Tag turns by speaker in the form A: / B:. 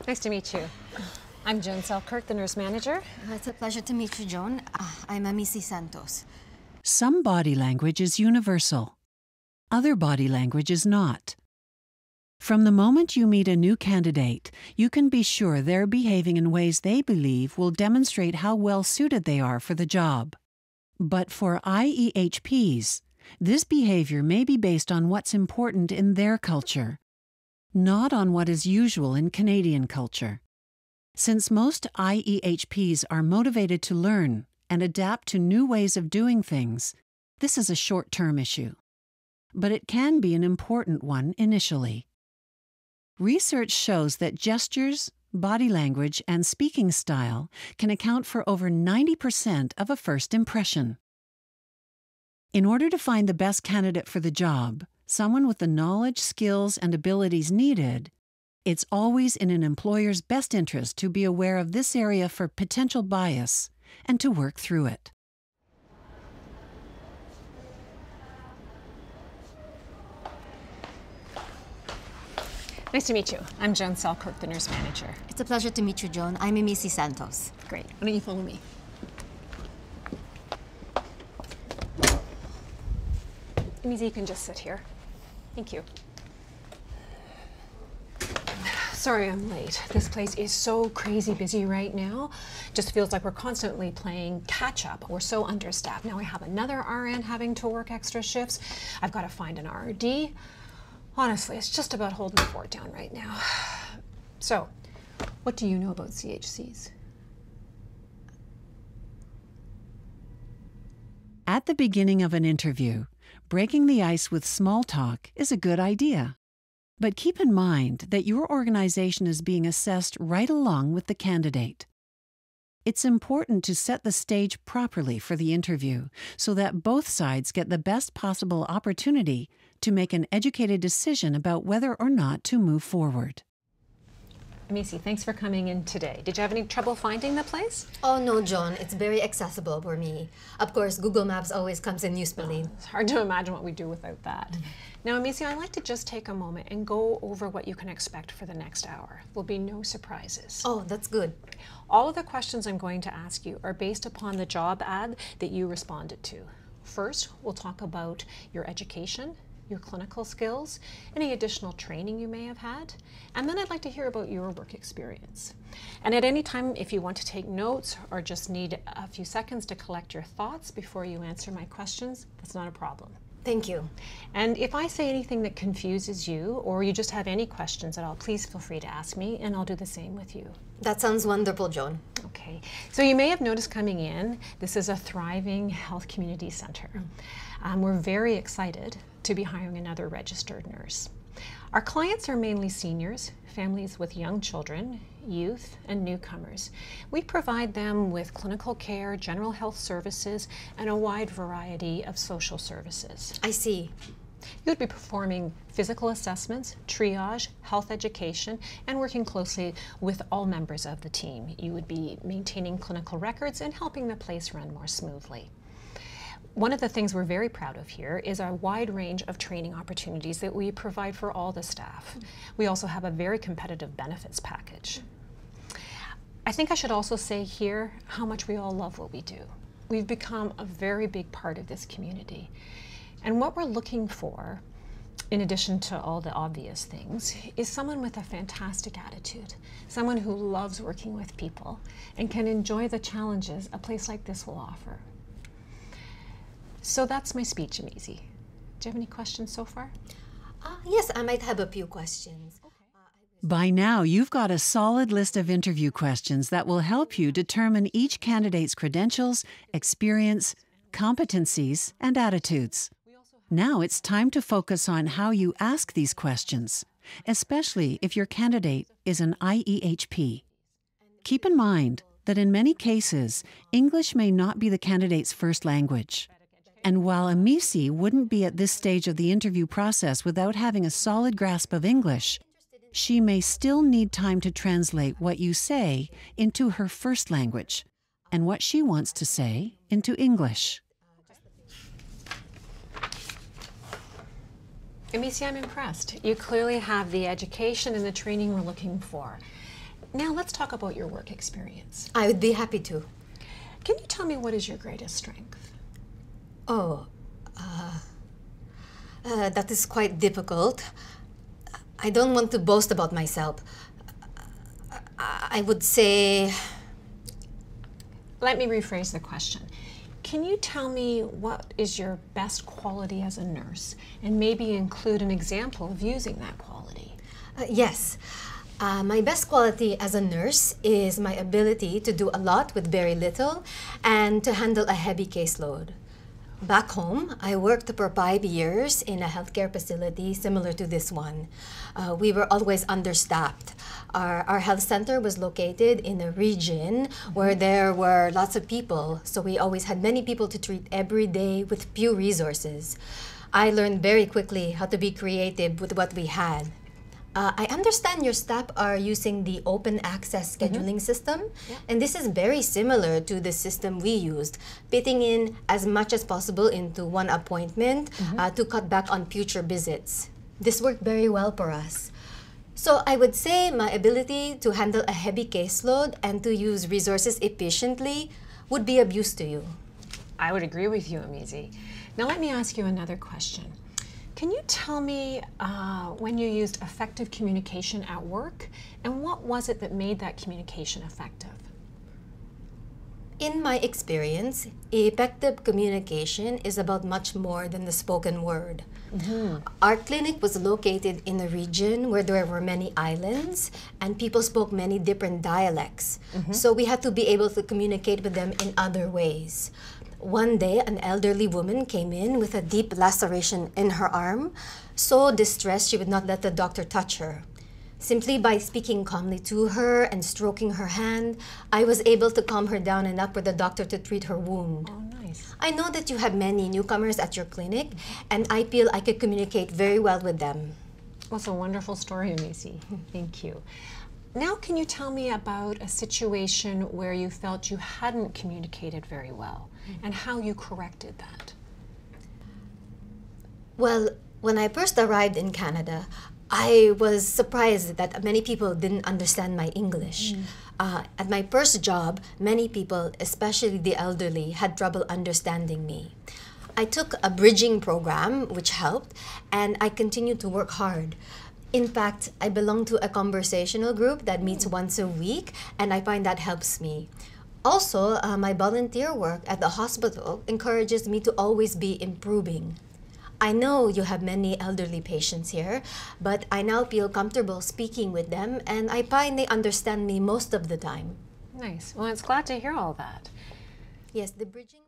A: Nice to meet you. I'm Joan Selkirk, the nurse manager.
B: It's a pleasure to meet you, Joan. I'm Amici Santos.
C: Some body language is universal. Other body language is not. From the moment you meet a new candidate, you can be sure they're behaving in ways they believe will demonstrate how well suited they are for the job. But for IEHPs, this behavior may be based on what's important in their culture, not on what is usual in Canadian culture. Since most IEHPs are motivated to learn and adapt to new ways of doing things, this is a short-term issue. But it can be an important one initially. Research shows that gestures, body language, and speaking style can account for over 90% of a first impression. In order to find the best candidate for the job, someone with the knowledge, skills, and abilities needed, it's always in an employer's best interest to be aware of this area for potential bias and to work through it.
A: Nice to meet you. I'm Joan Selkirk, the nurse manager.
B: It's a pleasure to meet you, Joan. I'm Amici Santos.
A: Great. Why don't you follow me? Amici, you can just sit here. Thank you. Sorry I'm late. This place is so crazy busy right now. Just feels like we're constantly playing catch up. We're so understaffed. Now I have another RN having to work extra shifts. I've got to find an RD. Honestly, it's just about holding the fort down right now. So, what do you know about CHCs?
C: At the beginning of an interview, breaking the ice with small talk is a good idea. But keep in mind that your organization is being assessed right along with the candidate. It's important to set the stage properly for the interview so that both sides get the best possible opportunity to make an educated decision about whether or not to move forward.
A: Amici, thanks for coming in today. Did you have any trouble finding the place?
B: Oh no, Joan. It's very accessible for me. Of course, Google Maps always comes in usefully.
A: It's hard to imagine what we do without that. Now, Amici, I'd like to just take a moment and go over what you can expect for the next hour. There'll be no surprises.
B: Oh, that's good.
A: All of the questions I'm going to ask you are based upon the job ad that you responded to. First, we'll talk about your education, your clinical skills, any additional training you may have had, and then I'd like to hear about your work experience. And at any time, if you want to take notes or just need a few seconds to collect your thoughts before you answer my questions, that's not a problem.
B: Thank you.
A: And if I say anything that confuses you or you just have any questions at all, please feel free to ask me and I'll do the same with you.
B: That sounds wonderful, Joan.
A: Okay, so you may have noticed coming in, this is a thriving health community center. We're very excited to be hiring another registered nurse. Our clients are mainly seniors, families with young children, youth, and newcomers. We provide them with clinical care, general health services, and a wide variety of social services.
B: I see.
A: You would be performing physical assessments, triage, health education, and working closely with all members of the team. You would be maintaining clinical records and helping the place run more smoothly. One of the things we're very proud of here is our wide range of training opportunities that we provide for all the staff. We also have a very competitive benefits package. I think I should also say here how much we all love what we do. We've become a very big part of this community. And what we're looking for, in addition to all the obvious things, is someone with a fantastic attitude, someone who loves working with people and can enjoy the challenges a place like this will offer. So that's my speech, Amici. Do you have any questions so far?
B: Yes, I might have a few questions.
C: By now, you've got a solid list of interview questions that will help you determine each candidate's credentials, experience, competencies, and attitudes. Now it's time to focus on how you ask these questions, especially if your candidate is an IEHP. Keep in mind that in many cases, English may not be the candidate's first language. And while Amici wouldn't be at this stage of the interview process without having a solid grasp of English, she may still need time to translate what you say into her first language and what she wants to say into English.
A: Amici, I'm impressed. You clearly have the education and the training we're looking for. Now let's talk about your work experience.
B: I would be happy to.
A: Can you tell me what is your greatest strength?
B: Oh, that is quite difficult. I don't want to boast about myself. I would say,
A: Let me rephrase the question. Can you tell me what is your best quality as a nurse and maybe include an example of using that quality?
B: yes. My best quality as a nurse is my ability to do a lot with very little and to handle a heavy caseload. Back home, I worked for 5 years in a healthcare facility similar to this one. We were always understaffed. Our health center was located in a region where there were lots of people, so we always had many people to treat every day with few resources. I learned very quickly how to be creative with what we had. I understand your staff are using the open access scheduling system, and this is very similar to the system we used, fitting in as much as possible into one appointment to cut back on future visits. This worked very well for us. So I would say my ability to handle a heavy caseload and to use resources efficiently would be of use to you.
A: I would agree with you, Amizi. Now let me ask you another question. Can you tell me when you used effective communication at work, and what was it that made that communication effective?
B: In my experience, effective communication is about much more than the spoken word. Our clinic was located in a region where there were many islands and people spoke many different dialects. So we had to be able to communicate with them in other ways. One day, an elderly woman came in with a deep laceration in her arm, so distressed she would not let the doctor touch her. Simply by speaking calmly to her and stroking her hand, I was able to calm her down enough for the doctor to treat her wound.
A: Oh, nice.
B: I know that you have many newcomers at your clinic, and I feel I could communicate very well with them.
A: Well, it's a wonderful story, Amizi. Thank you. Now, can you tell me about a situation where you felt you hadn't communicated very well and how you corrected that?
B: Well, when I first arrived in Canada, I was surprised that many people didn't understand my English. At my first job, many people, especially the elderly, had trouble understanding me. I took a bridging program, which helped, and I continued to work hard. In fact, I belong to a conversational group that meets once a week, and I find that helps me. Also, my volunteer work at the hospital encourages me to always be improving. I know you have many elderly patients here, but I now feel comfortable speaking with them, and I find they understand me most of the time.
A: Nice. Well, it's glad to hear all that.
B: Yes, the bridging